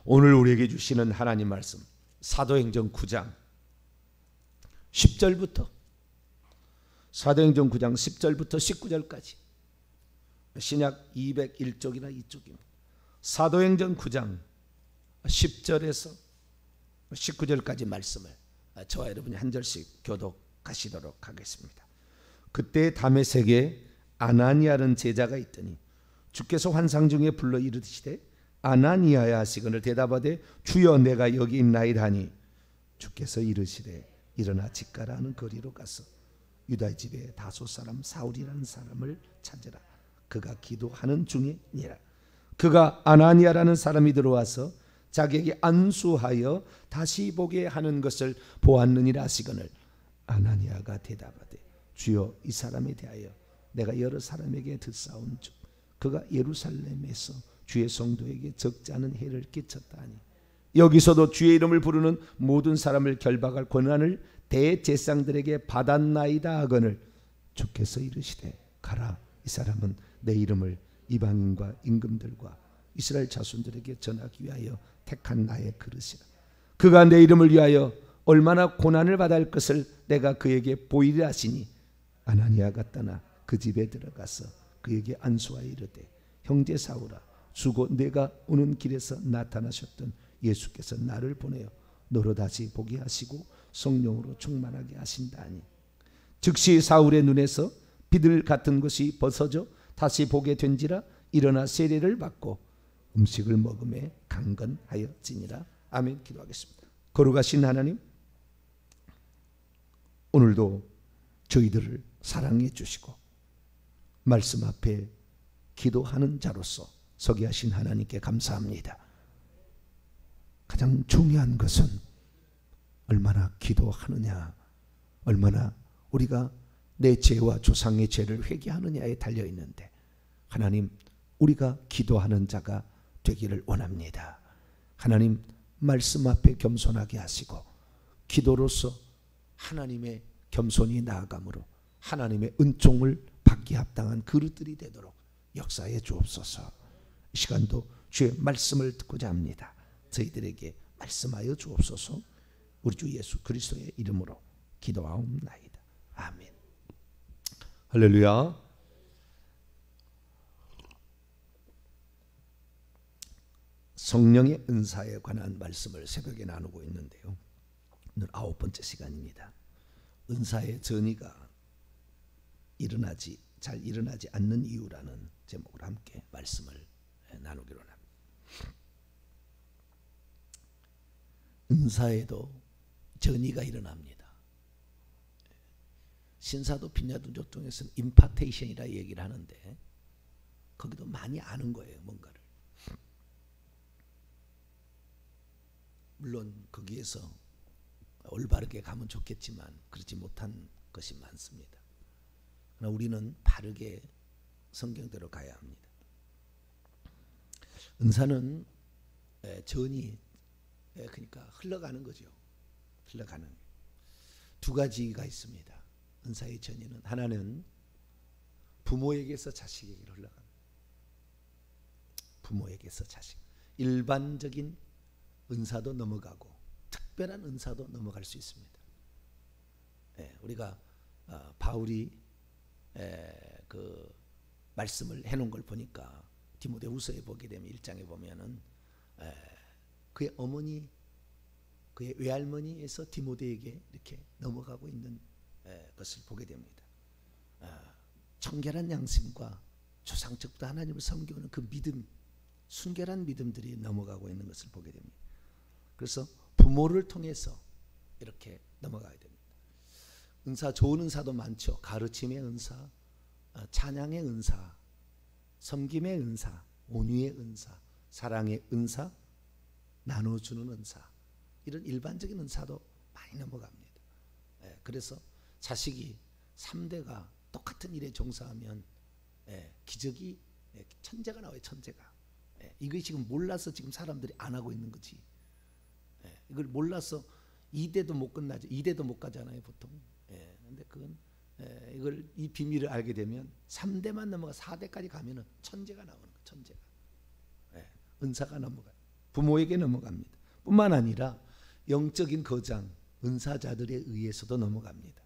오늘 우리에게 주시는 하나님 말씀 사도행전 9장 10절부터 사도행전 9장 10절부터 19절까지 신약 201쪽이나 이쪽입니다. 사도행전 9장 10절에서 19절까지 말씀을 저와 여러분이 한 절씩 교독하시도록 하겠습니다. 그때 다메섹에 아나니아라는 제자가 있더니 주께서 환상 중에 불러 이르시되 아나니아야 하시거늘 대답하되 주여 내가 여기 있나이다 하니 주께서 이르시되 일어나 집가라 하는 거리로 가서 유다의 집에 다소 사람 사울이라는 사람을 찾으라. 그가 기도하는 중이니라. 그가 아나니아라는 사람이 들어와서 자기에게 안수하여 다시 보게 하는 것을 보았느니라 하시거늘 아나니아가 대답하되 주여 이 사람에 대하여 내가 여러 사람에게 듣사온 즉 그가 예루살렘에서 주의 성도에게 적지 않은 해를 끼쳤다 하니 여기서도 주의 이름을 부르는 모든 사람을 결박할 권한을 대제사장들에게 받았나이다 하거늘 주께서 이르시되 가라. 이 사람은 내 이름을 이방인과 임금들과 이스라엘 자손들에게 전하기 위하여 택한 나의 그릇이라. 그가 내 이름을 위하여 얼마나 고난을 받아야 할 것을 내가 그에게 보이려 하시니 아나니아가 떠나 그 집에 들어가서 그에게 안수하여 이르되 형제 사울아 수고 내가 오는 길에서 나타나셨던 예수께서 나를 보내어 너로 다시 보게 하시고 성령으로 충만하게 하신다 하니 즉시 사울의 눈에서 비들 같은 것이 벗어져 다시 보게 된지라 일어나 세례를 받고 음식을 먹음에 강건하여지니라. 아멘. 기도하겠습니다. 거룩하신 하나님, 오늘도 저희들을 사랑해 주시고 말씀 앞에 기도하는 자로서 서게 하신 하나님께 감사합니다. 가장 중요한 것은 얼마나 기도하느냐, 얼마나 우리가 내 죄와 조상의 죄를 회개하느냐에 달려 있는데 하나님, 우리가 기도하는 자가 되기를 원합니다. 하나님, 말씀 앞에 겸손하게 하시고 기도로서 하나님의 겸손히 나아감으로 하나님의 은총을 받기 합당한 그릇들이 되도록 역사해 주옵소서. 이 시간도 주의 말씀을 듣고자 합니다. 저희들에게 말씀하여 주옵소서. 우리 주 예수 그리스도의 이름으로 기도하옵나이다. 아멘. 할렐루야. 성령의 은사에 관한 말씀을 새벽에 나누고 있는데요. 오늘 9번째 시간입니다. 은사의 전이가 잘 일어나지 않는 이유라는 제목으로 함께 말씀을 나누기로 합니다. 은사에도 전이가 일어납니다. 신사도 빈야도족 중에서는 임파테이션이라 얘기를 하는데 거기도 많이 아는 거예요. 뭔가를. 물론 거기에서 올바르게 가면 좋겠지만 그렇지 못한 것이 많습니다. 그러나 우리는 바르게 성경대로 가야 합니다. 은사는 전이 그러니까 흘러가는 거죠. 흘러가는 두 가지가 있습니다. 은사의 전이는 하나는 부모에게서 자식에게 흘러갑니다. 부모에게서 자식. 일반적인 은사도 넘어가고 특별한 은사도 넘어갈 수 있습니다. 우리가 바울이 그 말씀을 해놓은 걸 보니까 디모데후서에 보게 되면 1장에 보면은 그의 어머니, 그의 외할머니에서 디모데에게 이렇게 넘어가고 있는 것을 보게 됩니다. 청결한 양심과 조상적부터 하나님을 섬기는 그 믿음, 순결한 믿음들이 넘어가고 있는 것을 보게 됩니다. 그래서 부모를 통해서 이렇게 넘어가야 됩니다. 은사, 좋은 은사도 많죠. 가르침의 은사, 찬양의 은사, 섬김의 은사, 온유의 은사, 사랑의 은사, 나눠주는 은사, 이런 일반적인 은사도 많이 넘어갑니다. 그래서 자식이 3대가 똑같은 일에 종사하면 기적이, 천재가 나와요. 천재가. 이거 지금 몰라서 지금 사람들이 안 하고 있는 거지. 이걸 몰라서 2대도 못 끝나죠. 2대도 못 가잖아요, 보통. 근데 그건 이걸 이 비밀을 알게 되면 3대만 넘어가 4대까지 가면은 천재가 나오는 거예요. 천재가. 은사가 넘어가요. 부모에게 넘어갑니다. 뿐만 아니라 영적인 거장 은사자들에 의해서도 넘어갑니다.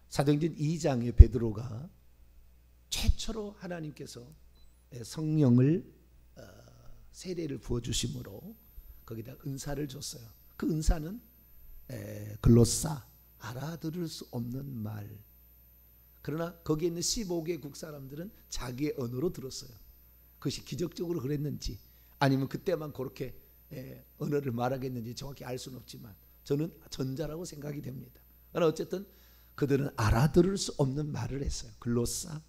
사도행전 2장에 베드로가 최초로 하나님께서 성령을 세례를 부어주심으로 거기다 은사를 줬어요. 그 은사는 글로사, 알아들을 수 없는 말. 그러나 거기에 있는 15개국 사람들은 자기의 언어로 들었어요. 그것이 기적적으로 그랬는지 아니면 그때만 그렇게 언어를 말하겠는지 정확히 알 수는 없지만 저는 전자라고 생각이 됩니다. 그러나 어쨌든 그들은 알아들을 수 없는 말을 했어요. 글로사,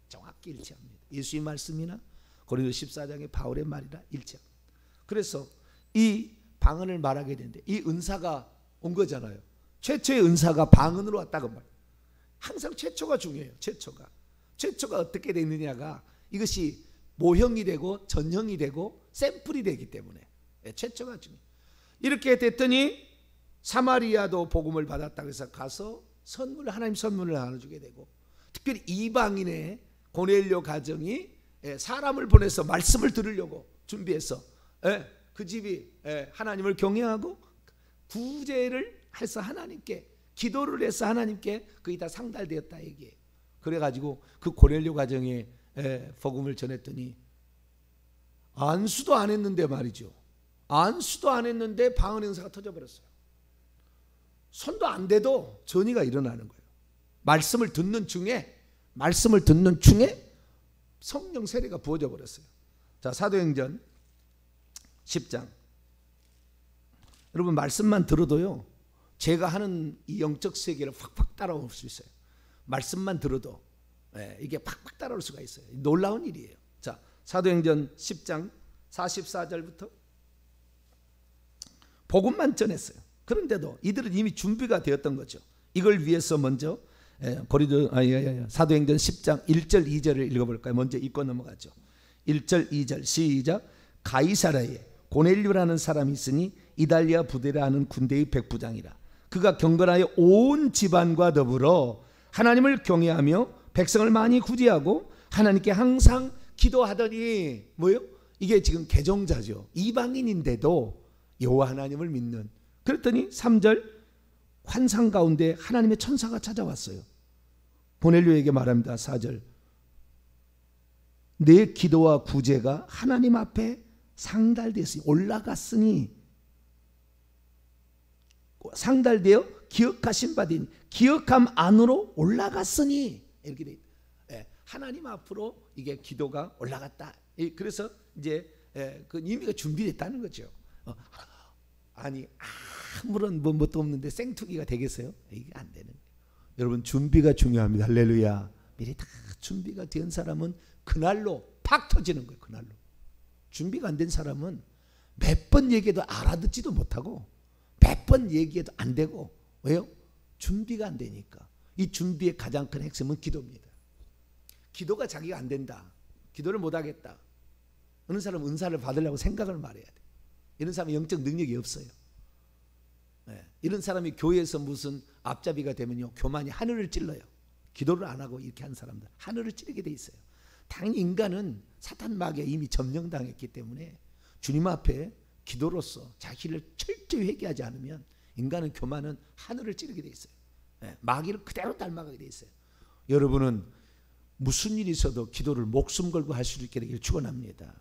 정확히 일치합니다. 예수의 말씀이나 고린도 14장의 바울의 말이라 일치합니다. 그래서 이 방언을 말하게 되는데 이 은사가 온 거잖아요. 최초의 은사가 방언으로 왔다고 말이에요. 항상 최초가 중요해요. 최초가 어떻게 되느냐가 이것이 모형이 되고 전형이 되고 샘플이 되기 때문에 최초가 중요해요. 이렇게 됐더니 사마리아도 복음을 받았다고 해서 가서 하나님 선물을 나눠주게 되고, 특별히 이방인의 고넬료 가정이 사람을 보내서 말씀을 들으려고 준비해서 그 집이 하나님을 경외하고 구제를 해서 하나님께 기도를 해서 하나님께 그게 다 상달되었다 얘기해요. 그래가지고 그 고넬료 가정에 복음을 전했더니 안수도 안 했는데 말이죠. 안수도 안 했는데 방언 행사가 터져버렸어요. 손도 안 대도 전이가 일어나는 거예요. 말씀을 듣는 중에 성령 세례가 부어져 버렸어요. 자, 사도행전 10장. 여러분 말씀만 들어도요, 제가 하는 이 영적 세계를 팍팍 따라올 수 있어요. 말씀만 들어도 이게 팍팍 따라올 수가 있어요. 놀라운 일이에요. 자, 사도행전 10장 44절부터 복음만 전했어요. 그런데도 이들은 이미 준비가 되었던 거죠. 이걸 위해서 먼저 사도행전 10장 1절 2절을 읽어볼까요? 먼저 읽고 넘어가죠. 1절 2절 시작. 가이사라에 고넬료라는 사람이 있으니 이달리아 부대라 하는 군대의 백부장이라. 그가 경건하여 온 집안과 더불어 하나님을 경외하며 백성을 많이 구제하고 하나님께 항상 기도하더니 뭐요? 이게 지금 개종자죠. 이방인인데도 여호와 하나님을 믿는. 그랬더니 3절 환상 가운데 하나님의 천사가 찾아왔어요. 고넬료에게 말합니다. 4절 내 기도와 구제가 하나님 앞에 상달되었으니 상달되어 기억하신 바된 기억함 안으로 올라갔으니 이렇게 돼 있다. 하나님 앞으로 이게 기도가 올라갔다. 그래서 이제 그 의미가 준비됐다는 거죠. 아니 아무런 뭣도 없는데 생투기가 되겠어요? 이게 안 되는 거예요. 여러분 준비가 중요합니다. 할렐루야. 미리 다 준비가 된 사람은 그날로 팍 터지는 거예요. 그날로. 준비가 안 된 사람은 몇 번 얘기해도 알아듣지도 못하고 몇 번 얘기해도 안 되고. 왜요? 준비가 안 되니까. 이 준비의 가장 큰 핵심은 기도입니다. 기도가 자기가 안 된다, 기도를 못 하겠다, 어느 사람은 은사를 받으려고 생각을 말해야 돼. 이런 사람은 영적 능력이 없어요. 이런 사람이 교회에서 무슨 앞잡이가 되면요, 교만이 하늘을 찔러요. 기도를 안 하고 이렇게 한 사람들 하늘을 찌르게 돼 있어요. 당연히 인간은 사탄 마귀에 이미 점령당했기 때문에 주님 앞에 기도로서 자기를 철저히 회개하지 않으면 인간은 교만은 하늘을 찌르게 돼 있어요. 마귀를 그대로 닮아가게 돼 있어요. 여러분은 무슨 일이 있어도 기도를 목숨 걸고 할 수 있게 되기를 축원합니다.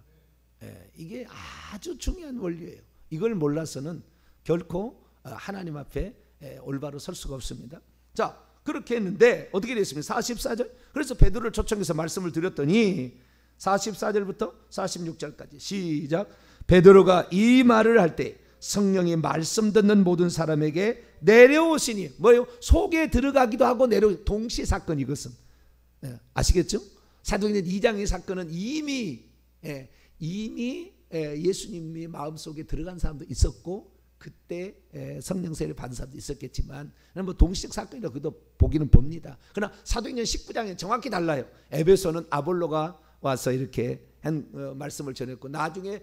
이게 아주 중요한 원리예요. 이걸 몰라서는 결코 하나님 앞에 올바로 설 수가 없습니다. 자, 그렇게 했는데 어떻게 됐습니까? 44절. 그래서 베드로를 초청해서 말씀을 드렸더니 44절부터 46절까지 시작. 베드로가 이 말을 할 때 성령이 말씀 듣는 모든 사람에게 내려오시니, 뭐예요? 속에 들어가기도 하고 동시 사건. 이것은 아시겠죠? 사도행전 2장의 사건은 이미 예수님이 마음속에 들어간 사람도 있었고 그때 성령 세례를 받은 사람도 있었겠지만 뭐 동시적 사건이라고 그도 보기는 봅니다. 그러나 사도행전 19장에 정확히 달라요. 에베소는 아볼로가 와서 이렇게 한 말씀을 전했고 나중에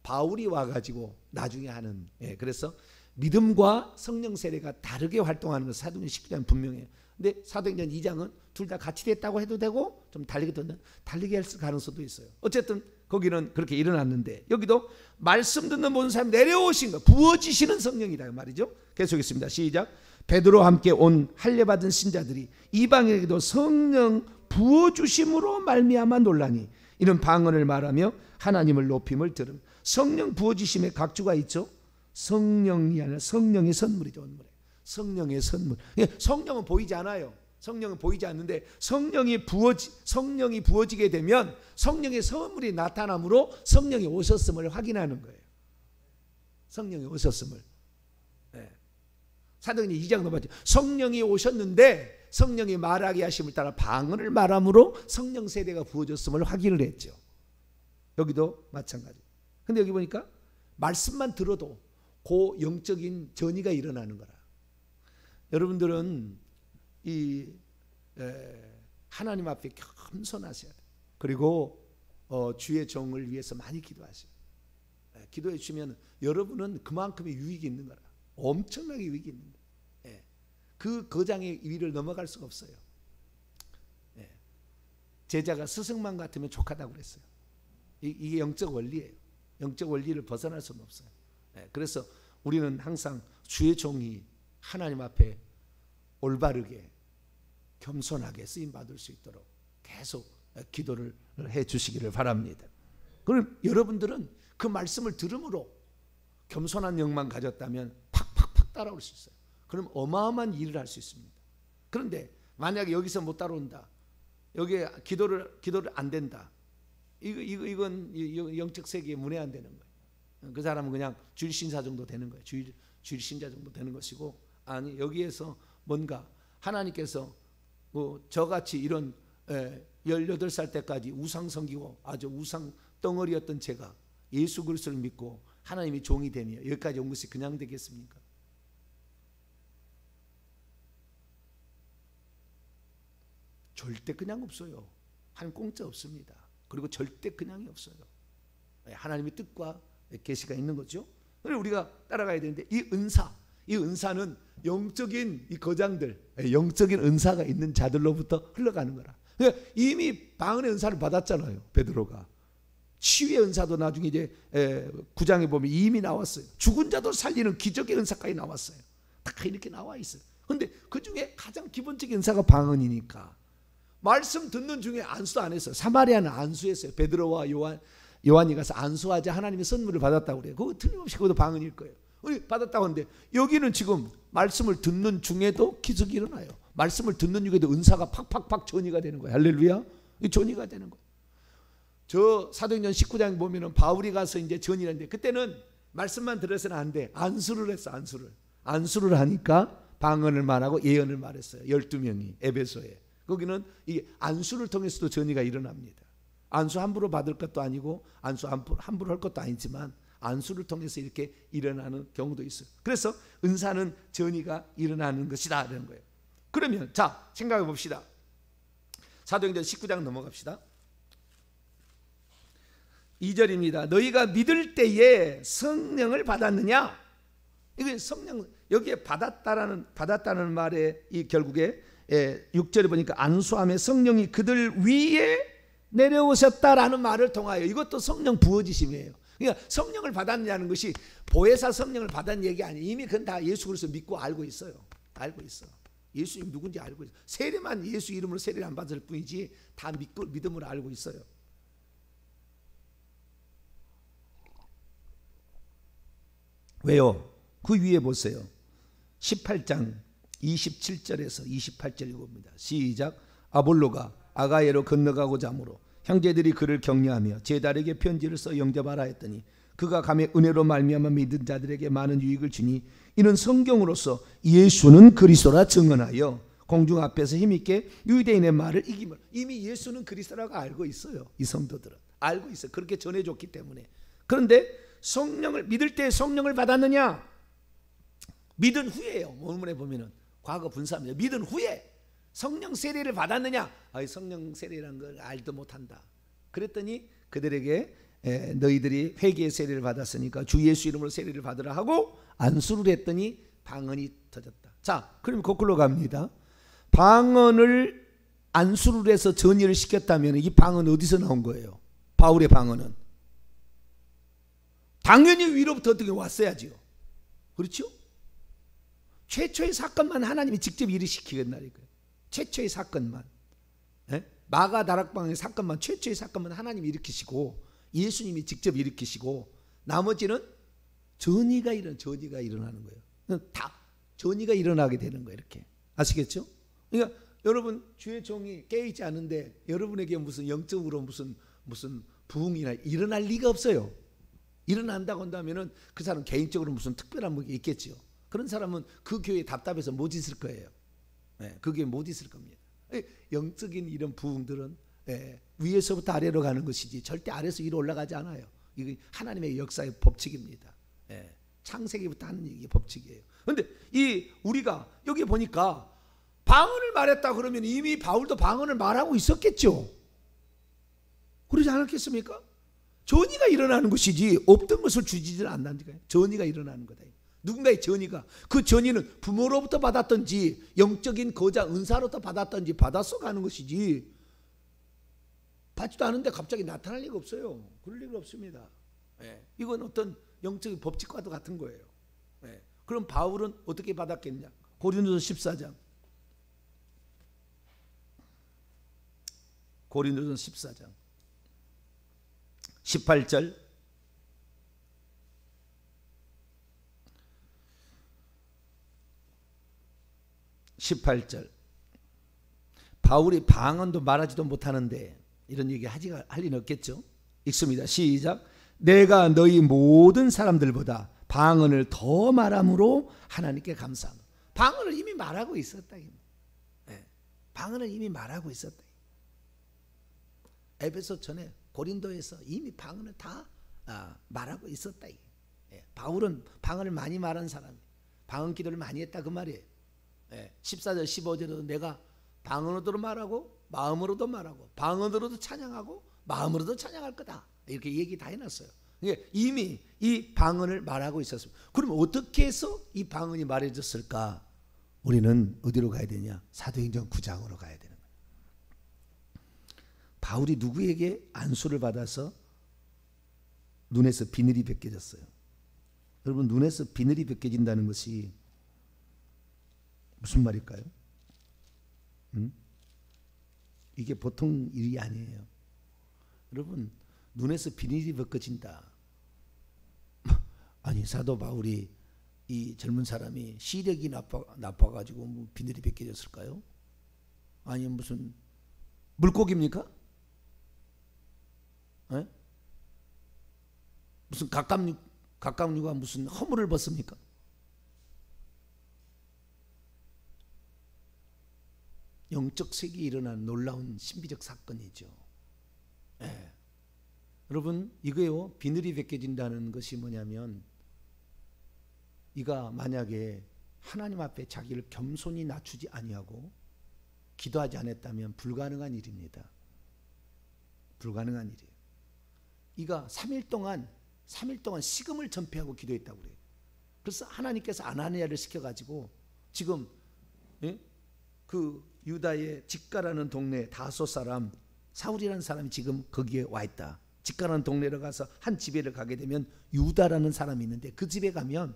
바울이 와가지고 나중에 하는. 그래서 믿음과 성령 세례가 다르게 활동하는 것은 사도행전 19장은 분명해요. 근데 사도행전 2장은 둘 다 같이 됐다고 해도 되고 좀 달리게 할 가능성도 있어요. 어쨌든 거기는 그렇게 일어났는데 여기도 말씀 듣는 모든 사람이 내려오신 것, 부어지시는 성령이다 말이죠. 계속했습니다. 시작. 베드로와 함께 온 할례받은 신자들이 이방인에게도 성령 부어주심으로 말미암아 놀라니 이는 방언을 말하며 하나님을 높임을 들음. 성령 부어주심에 각주가 있죠. 성령이 아니라 성령의 선물이죠. 성령의 선물. 성령은 보이지 않아요. 성령은 보이지 않는데 성령이 부어지게 되면 성령의 선물이 나타남으로 성령이 오셨음을 확인하는 거예요. 성령이 오셨음을. 네. 사도행전 2장 넘어갔죠. 성령이 오셨는데 성령이 말하게 하심을 따라 방언을 말함으로 성령 세례가 부어졌음을 확인을 했죠. 여기도 마찬가지. 근데 여기 보니까 말씀만 들어도 그 영적인 전이가 일어나는 거라. 여러분들은 하나님 앞에 겸손하셔야 돼요. 그리고 주의 종을 위해서 많이 기도하세요. 기도해 주시면 여러분은 그만큼의 유익이 있는 거라. 엄청나게 유익이 있는 거예요. 그 거장의 위를 넘어갈 수가 없어요. 제자가 스승만 같으면 족하다고 그랬어요. 이게 영적 원리예요. 영적 원리를 벗어날 수는 없어요. 그래서 우리는 항상 주의 종이 하나님 앞에 올바르게 겸손하게 쓰임 받을 수 있도록 계속 기도를 해 주시기를 바랍니다. 그럼 여러분들은 그 말씀을 들음으로 겸손한 영만 가졌다면 팍팍팍 따라올 수 있어요. 그럼 어마어마한 일을 할 수 있습니다. 그런데 만약에 여기서 못 따라온다, 여기에 기도를 안 된다, 이건 영적 세계에 문외한 되는 거예요. 그 사람은 그냥 주일 신사 정도 되는 거예요. 주일 신자 정도 되는 것이고, 아니 여기에서 뭔가 하나님께서 뭐 저같이 이런 18살 때까지 우상 섬기고 아주 우상 덩어리였던 제가 예수 그리스도를 믿고 하나님이 종이 되며 여기까지 온 것이 그냥 되겠습니까? 절대 그냥 없어요. 한 공짜 없습니다. 그리고 절대 그냥이 없어요. 하나님의 뜻과 계시가 있는 거죠. 그래서 우리가 따라가야 되는데 이 은사는 영적인 이 거장들, 영적인 은사가 있는 자들로부터 흘러가는 거라. 그러니까 이미 방언의 은사를 받았잖아요. 베드로가 치유의 은사도 나중에 이제 9장에 보면 이미 나왔어요. 죽은 자도 살리는 기적의 은사까지 나왔어요. 다 이렇게 나와 있어요. 그런데 그 중에 가장 기본적인 은사가 방언이니까 말씀 듣는 중에 안수 안 했어요. 사마리아는 안수했어요. 베드로와 요한이 가서 안수하자 하나님의 선물을 받았다고 그래요. 그거 틀림없이 그것도 방언일 거예요. 받았다고 하는데 여기는 지금 말씀을 듣는 중에도 기적이 일어나요. 말씀을 듣는 중에도 은사가 팍팍팍 전이가 되는 거예요. 할렐루야. 전이가 되는 거예요. 저 사도행전 19장 보면은 바울이 가서 이제 전이라는데 그때는 말씀만 들어서는 안 돼. 안수를 했어. 안수를 하니까 방언을 말하고 예언을 말했어요. 12명이 에베소에. 거기는 이 안수를 통해서도 전이가 일어납니다. 안수 함부로 받을 것도 아니고 안수 함부로 할 것도 아니지만 안수를 통해서 이렇게 일어나는 경우도 있어요. 그래서 은사는 전이가 일어나는 것이다 라는 거예요. 그러면 자 생각해 봅시다. 사도행전 19장 넘어갑시다. 2절입니다. 너희가 믿을 때에 성령을 받았느냐? 이게 성령 여기에 받았다는 말에 이 결국에 6절에 보니까 안수함에 성령이 그들 위에 내려오셨다라는 말을 통하여 이것도 성령 부어지심이에요. 그러니까 성령을 받았느냐는 것이 보혜사 성령을 받은 얘기 아니에요. 이미 그건 다 예수 그리스도 믿고 알고 있어요. 알고 있어. 예수님 누군지 알고 있어. 세례만 예수 이름으로 세례를 안 받을 뿐이지 다 믿음으로 알고 있어요. 왜요? 그 위에 보세요. 18장 27절에서 28절 읽어봅니다. 시작. 아볼로가 아가야로 건너가고자 하므로 형제들이 그를 격려하며 제자에게 편지를 써 영접하라 했더니 그가 감히 은혜로 말미암아 믿은 자들에게 많은 유익을 주니 이는 성경으로서 예수는 그리스도라 증언하여 공중 앞에서 힘있게 유대인의 말을 이기며 이미 예수는 그리스도라고 알고 있어요. 이 성도들은 알고 있어요. 그렇게 전해줬기 때문에. 그런데 성령을 믿을 때 성령을 받았느냐? 믿은 후에요. 본문에 보면은 과거 분사합니다. 믿은 후에 성령 세례를 받았느냐? 성령 세례라는 걸 알도 못한다. 그랬더니 그들에게 너희들이 회개의 세례를 받았으니까 주 예수 이름으로 세례를 받으라 하고 안수를 했더니 방언이 터졌다. 자, 그럼 거꾸로 갑니다. 방언을 안수를 해서 전이를 시켰다면 이 방언은 어디서 나온 거예요? 바울의 방언은 당연히 위로부터 어떻게 왔어야지요. 그렇죠? 최초의 사건만 하나님이 직접 일으키겠나니까요. 최초의 사건만. 예? 마가 다락방의 사건만, 최초의 사건만 하나님이 일으키시고 예수님이 직접 일으키시고 나머지는 전이가 일어나는 거예요. 다 전이가 일어나게 되는 거예요. 이렇게 아시겠죠? 그러니까 여러분 주의 종이 깨어있지 않은데 여러분에게 무슨 영적으로 무슨 부흥이나 일어날 리가 없어요. 일어난다고 한다면은 그 사람 개인적으로 무슨 특별한 게 있겠죠. 그런 사람은 그 교회에 답답해서 못 있을 거예요. 네, 그 교회에 못 있을 겁니다. 영적인 이런 부흥들은 위에서부터 아래로 가는 것이지 절대 아래에서 위로 올라가지 않아요. 이게 하나님의 역사의 법칙입니다. 창세기부터 하는 얘기 법칙이에요. 그런데 우리가 여기 보니까 방언을 말했다 그러면 이미 바울도 방언을 말하고 있었겠죠. 그러지 않았겠습니까? 전이가 일어나는 것이지 없던 것을 주지는 않는다니까요. 전이가 일어나는 거다. 누군가의 전이가, 그 전이는 부모로부터 받았던지 영적인 거자 은사로부터 받았던지 받아서 가는 것이지 받지도 않은데 갑자기 나타날 리가 없어요. 그럴 리가 없습니다. 이건 어떤 영적인 법칙과도 같은 거예요. 그럼 바울은 어떻게 받았겠냐? 고린도서 14장 고린도서 14장 18절 18절 바울이 방언도 말하지도 못하는데 이런 얘기 할 리는 없겠죠. 읽습니다. 시작. 내가 너희 모든 사람들보다 방언을 더 말함으로 하나님께 감사합니다. 방언을 이미 말하고 있었다. 방언을 이미 말하고 있었다. 에베소 전에 고린도에서 이미 방언을 다 말하고 있었다. 바울은 방언을 많이 말한 사람이에요. 방언 기도를 많이 했다 그 말이에요. 14절 15절에도 내가 방언으로도 말하고 마음으로도 말하고 방언으로도 찬양하고 마음으로도 찬양할 거다. 이렇게 얘기 다 해놨어요. 이미 이 방언을 말하고 있었습니다. 그럼 어떻게 해서 이 방언이 말해졌을까? 우리는 어디로 가야 되냐? 사도행전 9장으로 가야 되는 거예요. 바울이 누구에게 안수를 받아서 눈에서 비늘이 벗겨졌어요. 여러분 눈에서 비늘이 벗겨진다는 것이 무슨 말일까요? 이게 보통 일이 아니에요. 여러분 눈에서 비늘이 벗겨진다. 아니 사도 바울이 이 젊은 사람이 시력이 나빠가지고 뭐 비늘이 벗겨졌을까요? 아니 무슨 물고기입니까? 무슨 갑각류가 무슨 허물을 벗습니까? 영적 세계에 일어난 놀라운 신비적 사건이죠. 여러분 이거요 비늘이 벗겨진다는 것이 뭐냐면 이가 만약에 하나님 앞에 자기를 겸손히 낮추지 아니하고 기도하지 않았다면 불가능한 일입니다. 불가능한 일이에요. 이가 3일 동안 식음을 전폐하고 기도했다고 그래요. 그래서 하나님께서 아나니아를 시켜가지고 지금 그 유다의 직가라는 동네 다소 사람 사울이라는 사람이 지금 거기에 와 있다. 직가라는 동네로 가서 한 집에를 가게 되면 유다라는 사람이 있는데 그 집에 가면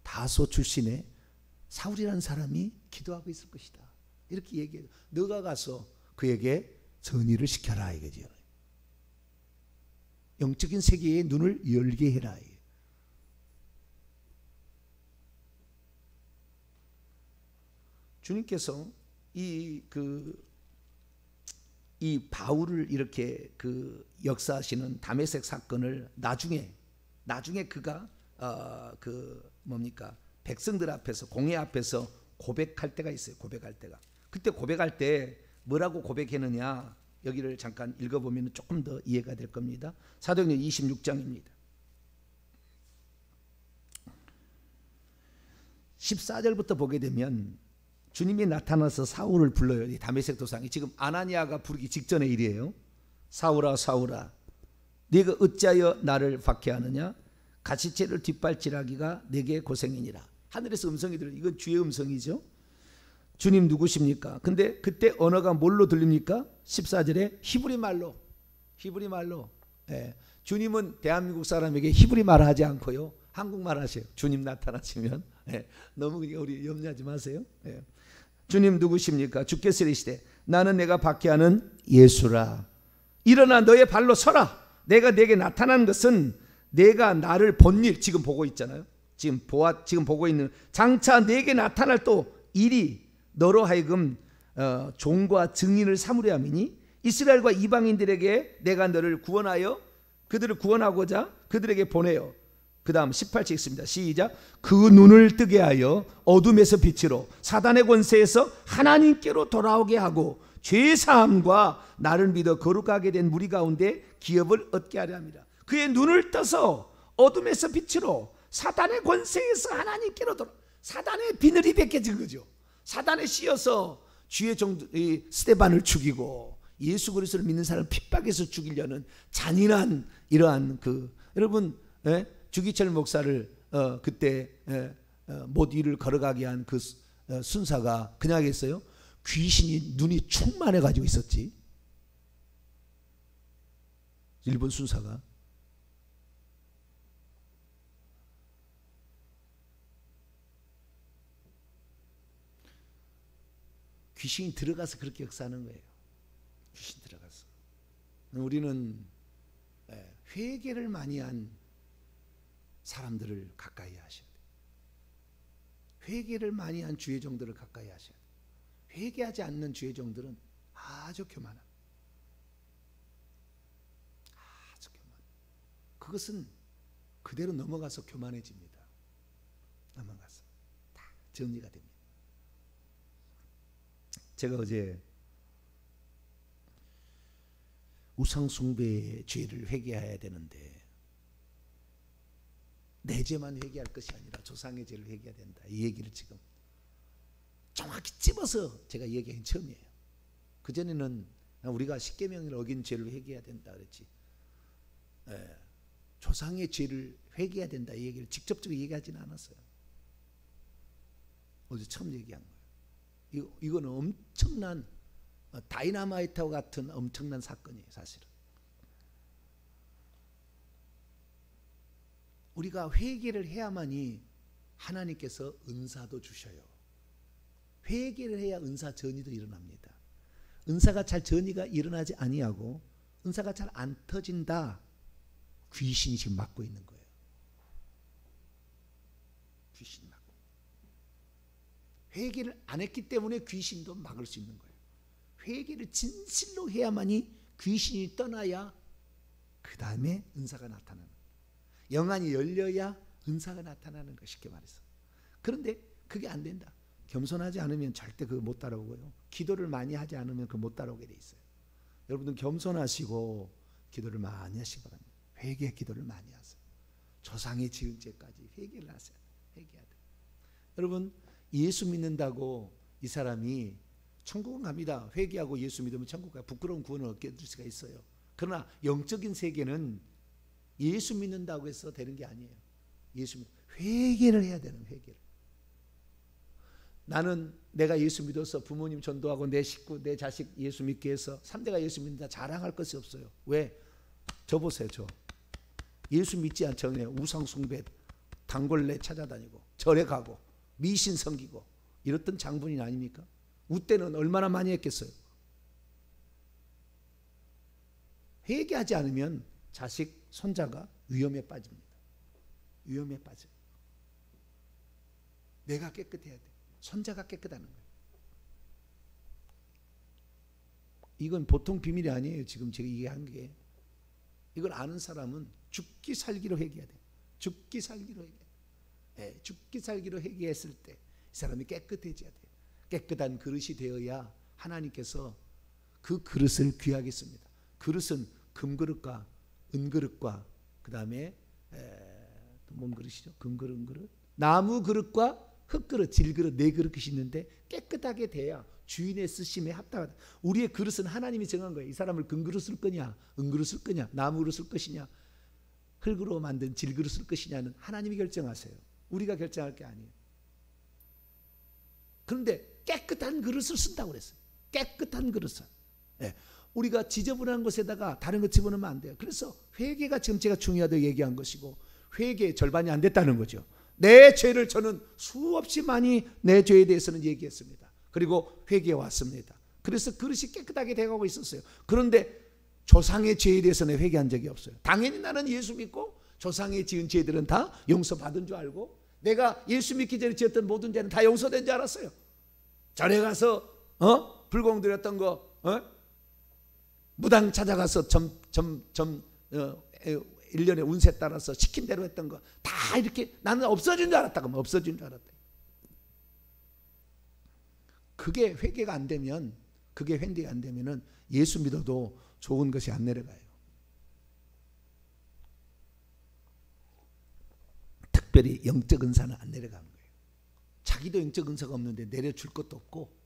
다소 출신의 사울이라는 사람이 기도하고 있을 것이다. 이렇게 얘기해요. 너가 가서 그에게 전의를 시켜라 이거죠. 영적인 세계의 눈을 열게 해라. 주님께서 이 바울을 이렇게 역사하시는 다메섹 사건을 나중에 그가 백성들 앞에서 공회 앞에서 고백할 때가 있어요. 고백할 때가. 그때 고백할 때 뭐라고 고백했느냐? 여기를 잠깐 읽어보면 조금 더 이해가 될 겁니다. 사도행전 26장입니다. 14절부터 보게 되면 주님이 나타나서 사울을 불러요. 이 다메섹 도상이 지금 아나니아가 부르기 직전의 일이에요. 사울아 사울아 네가 어찌하여 나를 박해하느냐? 가시체를 뒷발질하기가 내게 고생이니라. 하늘에서 음성이 들려요. 이건 주의 음성이죠. 주님 누구십니까? 근데 그때 언어가 뭘로 들립니까? 14절에 히브리 말로 주님은 대한민국 사람에게 히브리 말하지 않고요, 한국말 하세요. 주님 나타나시면. 예, 너무 우리 염려하지 마세요. 예. 주님 누구십니까? 주께서 이르시되 나는 내가 박해하는 예수라. 일어나 너의 발로 서라. 내가 내게 나타난 것은 내가 나를 본 일, 지금 보고 있잖아요. 지금 보고 있는 장차 내게 나타날 또 일이 너로 하여금 종과 증인을 삼으려 함이니 이스라엘과 이방인들에게 내가 너를 구원하여 그들을 구원하고자 그들에게 보내요. 그 다음 18절 있습니다. 시작. 그 눈을 뜨게 하여 어둠에서 빛으로 사단의 권세에서 하나님께로 돌아오게 하고 죄사함과 나를 믿어 거룩하게 된 무리 가운데 기업을 얻게 하려 합니다. 그의 눈을 떠서 어둠에서 빛으로 사단의 권세에서 하나님께로 돌아, 사단의 비늘이 벗겨진 거죠. 사단에 씌어서 주의 종들 스데반을 죽이고 예수 그리스도를 믿는 사람을 핍박해서 죽이려는 잔인한 이러한 여러분, 주기철 목사를 그때 못 위를 걸어가게 한 그 순사가 그냥 했어요. 귀신이 눈이 충만해 가지고 있었지. 일본 순사가. 귀신이 들어가서 그렇게 역사하는 거예요. 귀신 들어가서. 우리는 회개를 많이 한 사람들을 가까이 하셔야 돼요. 회개를 많이 한 주의 종들을 가까이 하셔야 돼요. 회개하지 않는 주의 종들은 아주 교만합니다. 아주 교만. 그것은 그대로 넘어가서 교만해집니다. 넘어가서 다 정리가 됩니다. 제가 어제 우상숭배의 죄를 회개해야 되는데 내 죄만 회개할 것이 아니라 조상의 죄를 회개해야 된다. 이 얘기를 지금 정확히 찝어서 제가 얘기한 처음이에요. 그전에는 우리가 십계명을 어긴 죄를 회개해야 된다 그랬지. 조상의 죄를 회개해야 된다 이 얘기를 직접적으로 얘기하지는 않았어요. 어제 처음 얘기한 거예요. 이거는 엄청난 다이나마이트와 같은 엄청난 사건이에요. 사실은 우리가 회개를 해야만이 하나님께서 은사도 주셔요. 회개를 해야 은사 전이도 일어납니다. 은사가 잘 전이가 일어나지 아니하고 은사가 잘 안 터진다. 귀신이 지금 막고 있는 거예요. 귀신이 막고. 회개를 안 했기 때문에 귀신도 막을 수 있는 거예요. 회개를 진실로 해야만이 귀신이 떠나야 그 다음에 은사가 나타나는 거예요. 영안이 열려야 은사가 나타나는 거 쉽게 말해서. 그런데 그게 안 된다. 겸손하지 않으면 절대 그거 못 따라오고요. 기도를 많이 하지 않으면 그거 못 따라오게 돼 있어요. 여러분들 겸손하시고 기도를 많이 하시기 바랍니다. 회개 기도를 많이 하세요. 조상의 지은 죄까지 회개를 하세요. 회개해야 돼요. 여러분 예수 믿는다고 이 사람이 천국은 갑니다. 회개하고 예수 믿으면 천국 가요. 부끄러운 구원을 얻게 될 수가 있어요. 그러나 영적인 세계는 예수 믿는다고 해서 되는 게 아니에요. 회개를 해야 되는 회개를. 나는 내가 예수 믿어서 부모님 전도하고 내 식구, 내 자식 예수 믿게 해서 3대가 예수 믿는다 자랑할 것이 없어요. 왜? 저 보세요. 저 예수 믿지 않잖아요. 우상 숭배 단골레 찾아다니고 절에 가고 미신 섬기고 이랬던 장본인 아닙니까? 우때는 얼마나 많이 했겠어요. 회개하지 않으면 자식, 손자가 위험에 빠집니다. 위험에 빠져요. 내가 깨끗해야 돼. 손자가 깨끗하는 거예요. 이건 보통 비밀이 아니에요. 지금 제가 얘기한 게. 이걸 아는 사람은 죽기 살기로 회개해야 돼요. 죽기 살기로 회개. 죽기 살기로 회개했을 때 이 사람이 깨끗해져야 돼요. 깨끗한 그릇이 되어야 하나님께서 그 그릇을 귀하게 씁니다. 그릇은 금그릇과 은그릇과 그 다음에 뭔 그릇이죠? 금그릇, 은그릇, 나무 그릇과 흙그릇, 질그릇 네 그릇이 있는데 깨끗하게 돼야 주인의 쓰심에 합당하다. 우리의 그릇은 하나님이 정한 거예요. 이 사람을 금그릇 쓸 거냐, 은그릇 쓸 거냐, 나무 그릇 쓸 것이냐, 흙으로 만든 질그릇 쓸 것이냐는 하나님이 결정하세요. 우리가 결정할 게 아니에요. 그런데 깨끗한 그릇을 쓴다고 그랬어요. 깨끗한 그릇을. 우리가 지저분한 것에다가 다른 거 집어넣으면 안 돼요. 그래서 회개가 지금 제가 중요하다고 얘기한 것이고, 회개의 절반이 안 됐다는 거죠. 내 죄를 저는 수없이 많이 내 죄에 대해서는 얘기했습니다. 그리고 회개해 왔습니다. 그래서 그릇이 깨끗하게 돼가고 있었어요. 그런데 조상의 죄에 대해서는 회개한 적이 없어요. 당연히 나는 예수 믿고 조상의 지은 죄들은 다 용서받은 줄 알고, 내가 예수 믿기 전에 지었던 모든 죄는 다 용서된 줄 알았어요. 절에 가서 불공 드렸던 거, 무당 찾아가서 1년에 운세 따라서 시킨 대로 했던 거 다 이렇게 나는 없어진 줄 알았다. 그러면 없어진 줄 알았다. 그게 회개가 안 되면, 그게 회개가 안 되면은 예수 믿어도 좋은 것이 안 내려가요. 특별히 영적 은사는 안 내려가는 거예요. 자기도 영적 은사가 없는데 내려줄 것도 없고,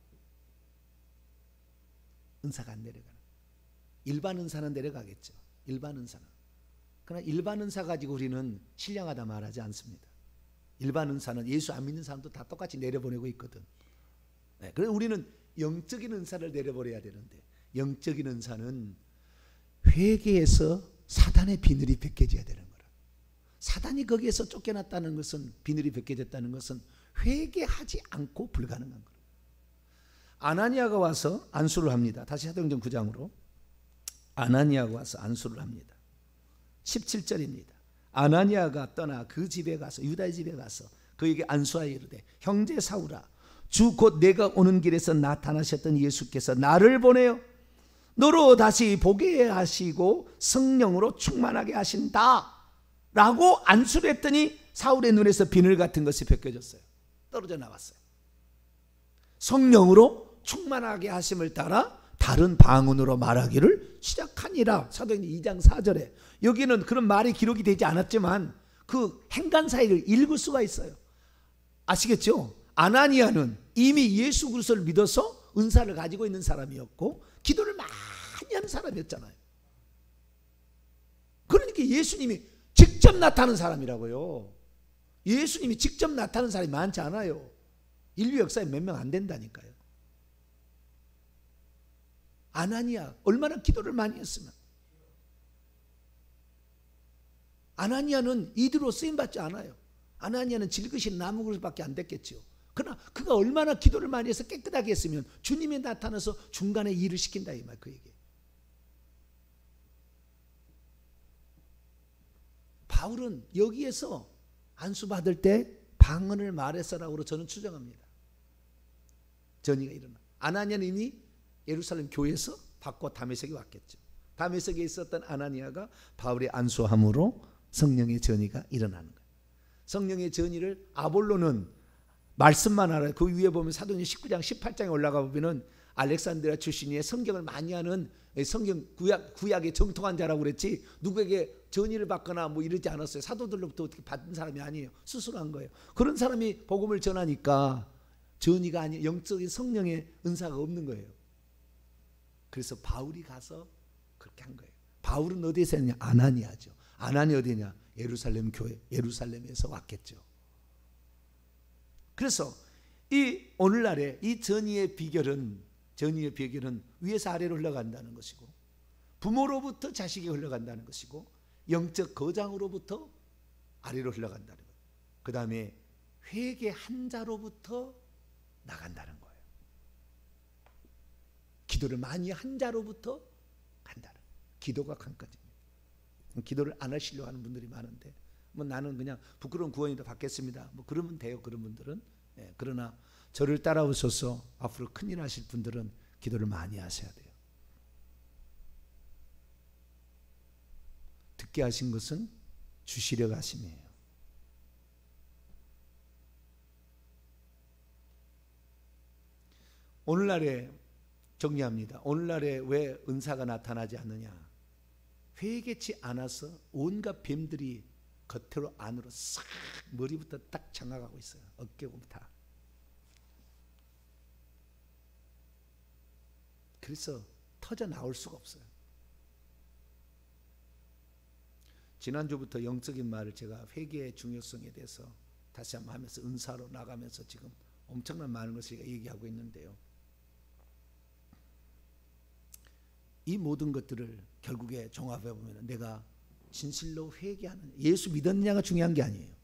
은사가 안 내려가는. 일반 은사는 내려가겠죠. 일반 은사는. 그러나 일반 은사 가지고 우리는 신령하다 말하지 않습니다. 일반 은사는 예수 안 믿는 사람도 다 똑같이 내려보내고 있거든. 네, 그래서 우리는 영적인 은사를 내려버려야 되는데, 영적인 은사는 회개에서 사단의 비늘이 벗겨져야 되는 거라. 사단이 거기에서 쫓겨났다는 것은, 비늘이 벗겨졌다는 것은 회개하지 않고 불가능한 거라. 아나니아가 와서 안수를 합니다. 다시 사도행전 9장으로. 아나니아가 와서 안수를 합니다. 17절입니다. 아나니아가 떠나 그 집에 가서, 유다의 집에 가서 그에게 안수하여 이르되, 형제 사울아, 주 곧 내가 오는 길에서 나타나셨던 예수께서 나를 보내어 너로 다시 보게 하시고 성령으로 충만하게 하신다 라고 안수를 했더니 사울의 눈에서 비늘 같은 것이 벗겨졌어요. 떨어져 나왔어요. 성령으로 충만하게 하심을 따라 다른 방언으로 말하기를 시작하니라. 사도행전 2장 4절에. 여기는 그런 말이 기록이 되지 않았지만 그 행간사역을 읽을 수가 있어요. 아시겠죠? 아나니아는 이미 예수 그리스도를 믿어서 은사를 가지고 있는 사람이었고 기도를 많이 하는 사람이었잖아요. 그러니까 예수님이 직접 나타나는 사람이라고요. 예수님이 직접 나타나는 사람이 많지 않아요. 인류 역사에 몇 명 안 된다니까요. 아나니아 얼마나 기도를 많이 했으면. 아나니아는 이대로 쓰임받지 않아요. 아나니아는 질그신 나무 그릇밖에 안 됐겠죠. 그러나 그가 얼마나 기도를 많이 해서 깨끗하게 했으면 주님이 나타나서 중간에 일을 시킨다 이 말, 그에게. 바울은 여기에서 안수받을 때 방언을 말했어라고 저는 추정합니다. 전이가 일어나. 아나니아는 이미 예루살렘 교회에서 받고 다메섹에 왔겠죠. 다메섹에 있었던 아나니아가 바울의 안수함으로 성령의 전이가 일어나는 거예요. 성령의 전이를 아볼로는 말씀만 알아요. 그 위에 보면 사도행전 19장 18장에 올라가 보면은 알렉산드리아 출신의 성경을 많이 하는 성경 구약의 정통한 자라고 그랬지 누구에게 전의를 받거나 뭐 이러지 않았어요. 사도들로부터 어떻게 받은 사람이 아니에요. 스스로 한 거예요. 그런 사람이 복음을 전하니까 전의가 아닌 영적인 성령의 은사가 없는 거예요. 그래서 바울이 가서 그렇게 한 거예요. 바울은 어디에서 했냐? 아나니아죠. 아나니 어디냐? 예루살렘 교회, 예루살렘에서 왔겠죠. 그래서 이 오늘날의 이 전의의 비결은 위에서 아래로 흘러간다는 것이고, 부모로부터 자식이 흘러간다는 것이고, 영적 거장으로부터 아래로 흘러간다는 것. 그 다음에 회개한 자로부터 나간다는 거예요. 기도를 많이 한 자로부터 간다는. 기도가 관건입니다. 기도를 안 하시려고 하는 분들이 많은데, 뭐 나는 그냥 부끄러운 구원이도 받겠습니다. 뭐 그러면 돼요. 그런 분들은. 그러나 저를 따라오셔서 앞으로 큰일 하실 분들은 기도를 많이 하셔야 돼요. 듣게 하신 것은 주시려고 하심이에요. 오늘날에 정리합니다. 오늘날에 왜 은사가 나타나지 않느냐? 회개치 않아서 온갖 뱀들이 겉으로 안으로 싹 머리부터 딱 장악하고 있어요. 어깨부터. 그래서 터져 나올 수가 없어요. 지난주부터 영적인 말을 제가 회개의 중요성에 대해서 다시 한번 하면서 은사로 나가면서 지금 엄청난 많은 것을 얘기하고 있는데요. 이 모든 것들을 결국에 종합해 보면 내가 진실로 회개하는, 예수 믿었느냐가 중요한 게 아니에요.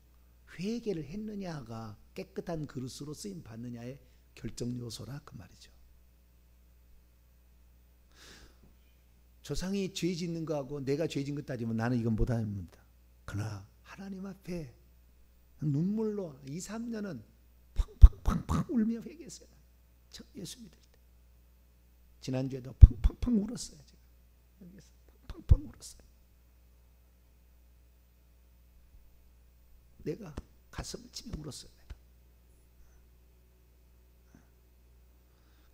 회개를 했느냐가 깨끗한 그릇으로 쓰임 받느냐의 결정 요소라 그 말이죠. 조상이 죄 짓는 거하고 내가 죄 짓는 것 따지면 나는 이건 못합니다. 그러나 하나님 앞에 눈물로 2, 3년은 팡팡팡팡 울며 회개했어요. 저 예수 믿을 때. 지난주에도 팡팡팡 울었어요. 제가 여기서 팡팡팡 울었어요. 내가 가슴을 치며 울었어요. 내가.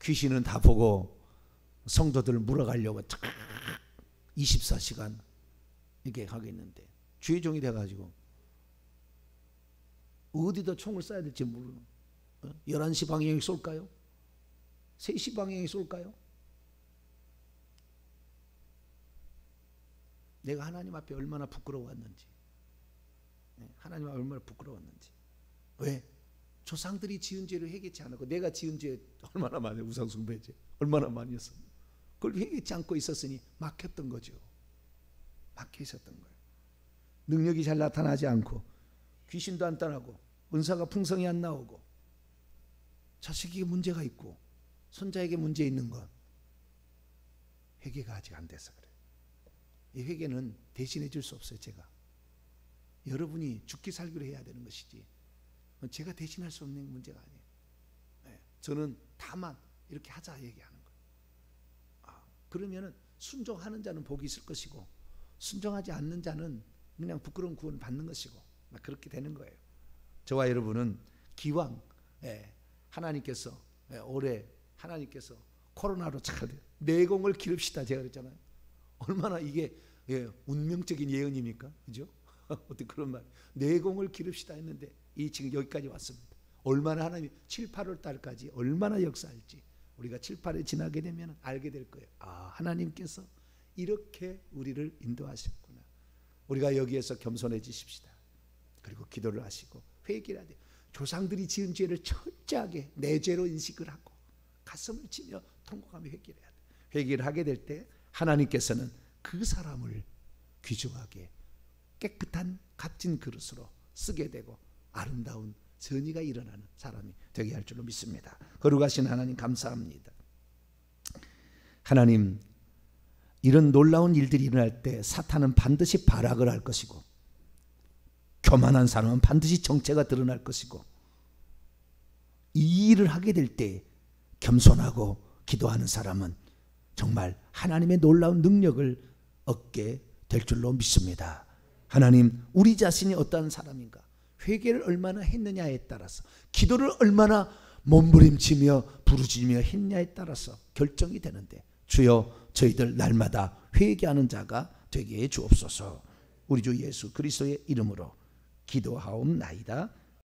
귀신은 다 보고 성도들을 물어가려고 24시간 이렇게 하겠는데 주의 종이 돼가지고 어디다 총을 쏴야 될지 모르는, 11시 방향에 쏠까요? 3시 방향에 쏠까요? 내가 하나님 앞에 얼마나 부끄러웠는지, 하나님 앞에 얼마나 부끄러웠는지. 왜? 조상들이 지은 죄를 회개치 않았고 내가 지은 죄 얼마나 많이, 우상숭배죄 얼마나 많이 했습니까? 그걸 회개치 않고 있었으니 막혔던 거죠. 막혀 있었던 거예요. 능력이 잘 나타나지 않고 귀신도 안 떠나고 은사가 풍성히 안 나오고 자식에게 문제가 있고 손자에게 문제 있는 건 회개가 아직 안 돼서 그래요. 이 회개는 대신해 줄 수 없어요. 제가, 여러분이 죽기 살기로 해야 되는 것이지 제가 대신할 수 없는 문제가 아니에요. 저는 다만 이렇게 하자 얘기하는 거예요. 그러면은 순종하는 자는 복이 있을 것이고 순종하지 않는 자는 그냥 부끄러운 구원을 받는 것이고 그렇게 되는 거예요. 저와 여러분은 기왕 하나님께서 올해 하나님께서 코로나로 잘 내공을 기릅시다 제가 그랬잖아요. 얼마나 이게 운명적인 예언입니까? 그죠? 어떻게 그런 말, 내공을 기릅시다 했는데 이 지금 여기까지 왔습니다. 얼마나 하나님이 7, 8월 달까지 얼마나 역사할지 우리가 7, 8에 지나게 되면 알게 될 거예요. 하나님께서 이렇게 우리를 인도하셨구나. 우리가 여기에서 겸손해지십시다. 그리고 기도를 하시고 회개를 해야 돼요. 조상들이 지은 죄를 철저하게 내 죄로 인식을 하고 가슴을 치며 통곡하며 회개를 해야 돼요. 회개를 하게 될 때 하나님께서는 그 사람을 귀중하게 깨끗한 값진 그릇으로 쓰게 되고 아름다운 선의가 일어나는 사람이 되게 할 줄로 믿습니다. 거룩하신 하나님 감사합니다. 하나님, 이런 놀라운 일들이 일어날 때 사탄은 반드시 발악을 할 것이고 교만한 사람은 반드시 정체가 드러날 것이고 이 일을 하게 될 때 겸손하고 기도하는 사람은 정말 하나님의 놀라운 능력을 얻게 될 줄로 믿습니다. 하나님, 우리 자신이 어떠한 사람인가, 회개를 얼마나 했느냐에 따라서, 기도를 얼마나 몸부림치며 부르짖으며 했냐에 따라서 결정이 되는데 주여 저희들 날마다 회개하는 자가 되게 해 주옵소서. 우리 주 예수 그리스도의 이름으로 기도하옵나이다.